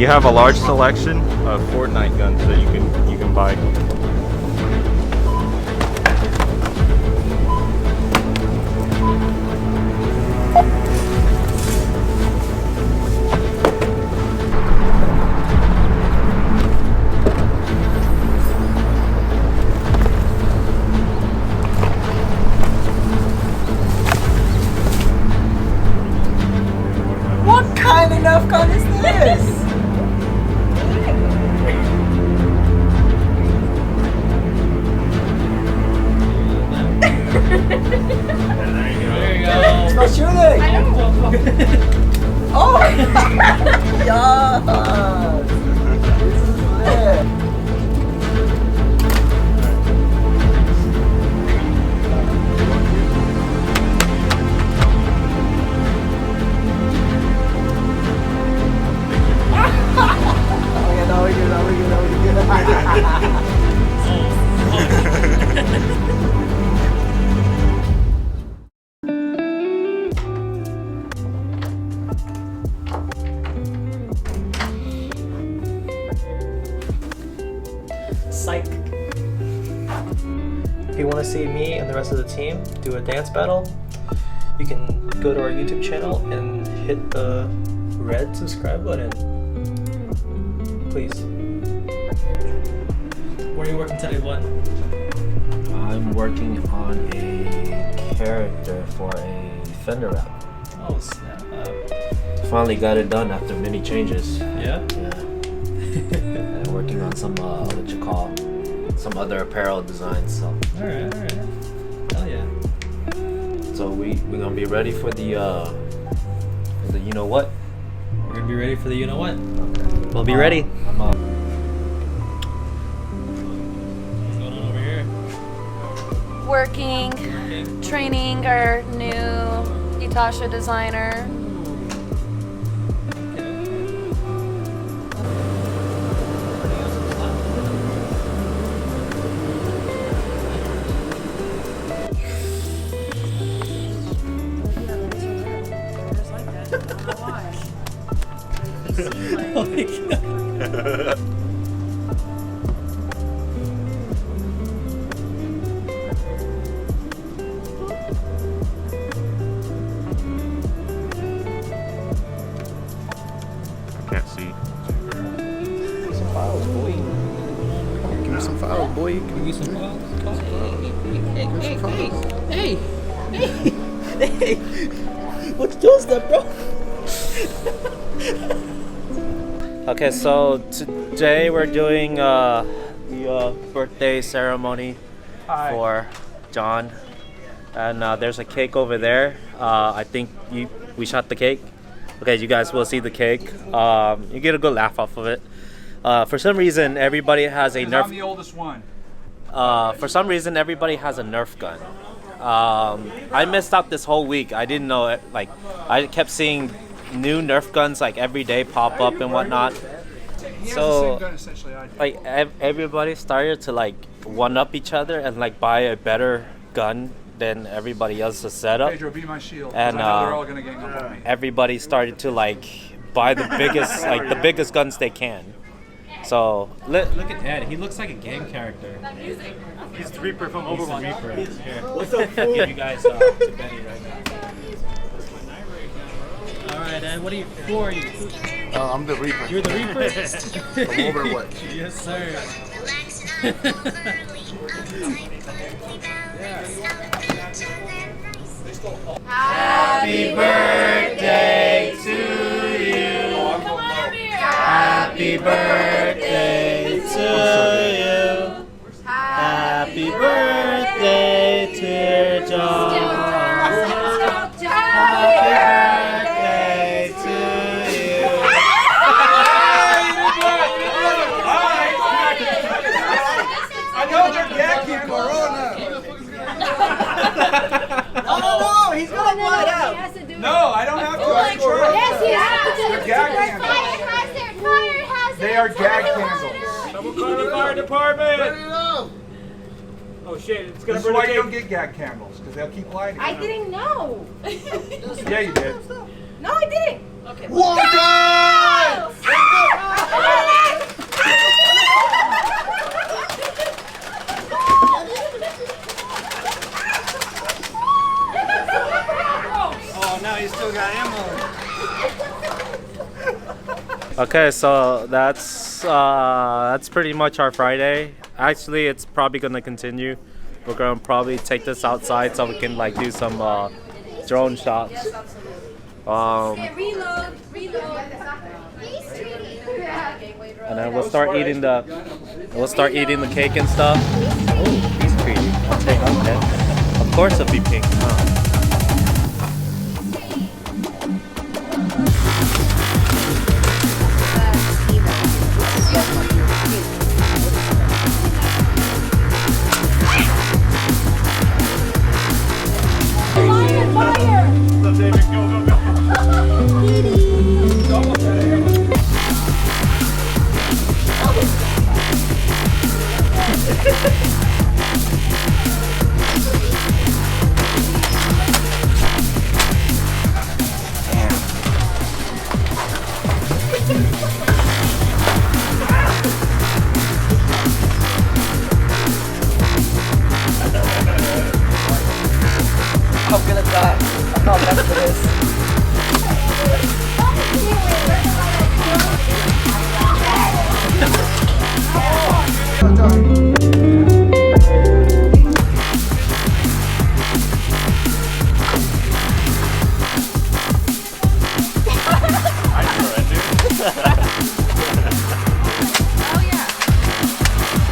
You have a large selection of Fortnite guns that you can buy. What kind of Nerf gun is this? There you go. It's not shooting. I know. Oh! Yes! This is lit. Psych. If you want to see me and the rest of the team do a dance battle, you can go to our YouTube channel and hit the red subscribe button. Please. What are you working today, Blunt? I'm working on a character for a Fender rap. Oh, snap. Finally got it done after many changes. Yeah? Yeah. And working on some, what you call, some other apparel designs. So. Alright. Hell yeah. So we're gonna be ready for the you know what? We're gonna be ready for the you know what? Okay. We'll be ready. I'm What's going on over here? Working, training our new Itasha designer. Oh my god. Can't see. some files, boy. Give me some files, boy. Give me some files. Hey! What's those that, bro? Okay, so today we're doing the birthday ceremony for John, and there's a cake over there. I think we shot the cake. Okay, you guys will see the cake. You get a good laugh off of it. For some reason, everybody has a Nerf. I'm the oldest one. For some reason, everybody has a Nerf gun. I missed out this whole week. I didn't know it. Like, I kept seeing new Nerf guns like every day pop up and whatnot. He has the So, same gun essentially I do. like, everybody started to like one up each other and like buy a better gun than everybody else's setup. Pedro, be my shield. 'cause And, I know they're all gonna gang up on me. Everybody started to like buy the biggest, like the biggest guns they can. So look at Ed. He looks like a game character. He's the Reaper from Overwatch. He's the Reaper. Here. What's up, fool? Give you guys to Betty right now. All right, Ed. Who are you? I'm the Reaper. You're the Reaper. From Overwatch. Yes, sir. Happy birthday to you. Happy birthday to you. Happy birthday, dear John. Happy birthday to you. I know they're gagging Corona. Oh no, he's gonna blow it out. No, I don't have to. I'm sure. Yes, he has. They're gag candles. Fire hazard. Fire hazard. They are gag candles. Someone call the fire department. Oh shit, it's gonna This is burn why the you don't cake. get gag candles, because they'll keep lighting. I didn't know. Yeah, you did. No, I didn't. Water! Okay, so that's pretty much our Friday. Actually, it's probably gonna continue. We're gonna probably take this outside so we can like do some drone shots. Reload. And then we'll start eating the cake and stuff. Oh, he's treaty. I'll take that. Of course it'll be pink. Huh? I'm gonna die. I'm not ready for this.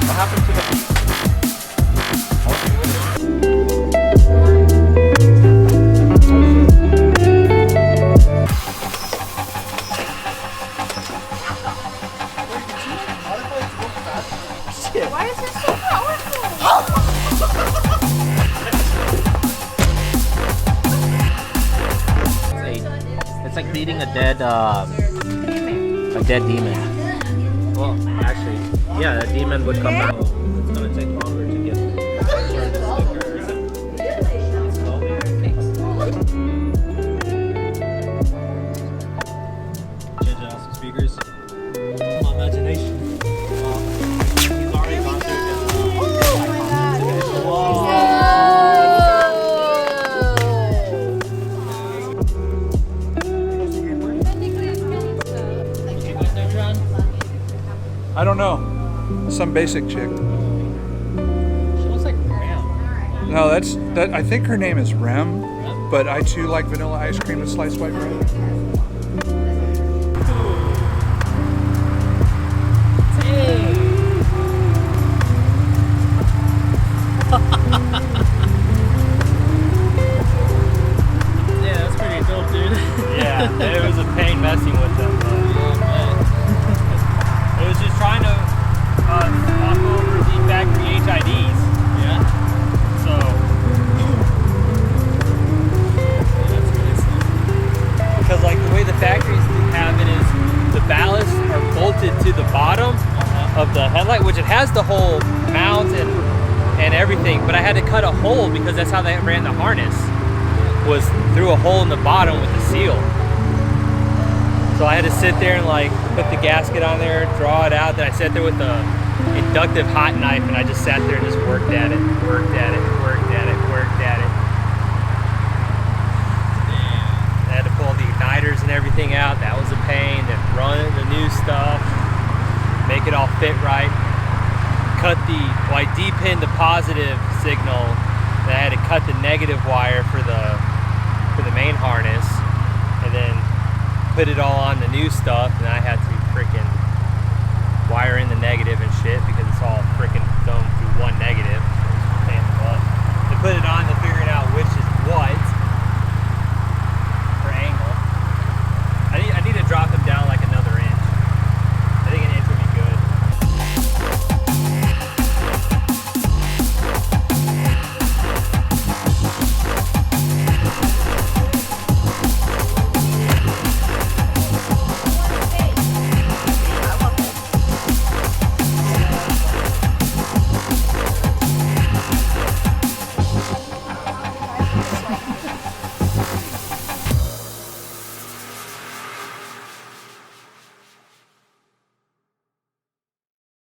What happened to the Why is it so powerful? It's like beating a dead demon. Well, actually, yeah, a demon would come back. It's gonna take longer to get the stickers. Change out some speakers. My imagination. He's already gone I don't know. Some basic chick. She looks like Ram. No, that. I think her name is Rem, but I too like vanilla ice cream and sliced white bread. Yeah, that's pretty dope, dude. Yeah, it was a pain messing with them. It was just trying to swap over the factory HIDs. Yeah. So That's really slick. because like the way the factories have it is the ballasts are bolted to the bottom of the headlight, which it has the whole mount and everything, but I had to cut a hole because that's how they ran the harness, was through a hole in the bottom with the seal. So I had to sit there and like put the gasket on there, draw it out. Then I sat there with the inductive hot knife and I just sat there and just worked at it. I had to pull the igniters and everything out. That was a pain. Then run the new stuff, make it all fit right. I D-pinned the positive signal. Then I had to cut the negative wire for the main harness, and then put it all on the new stuff. And I had to freaking wire in the negative and shit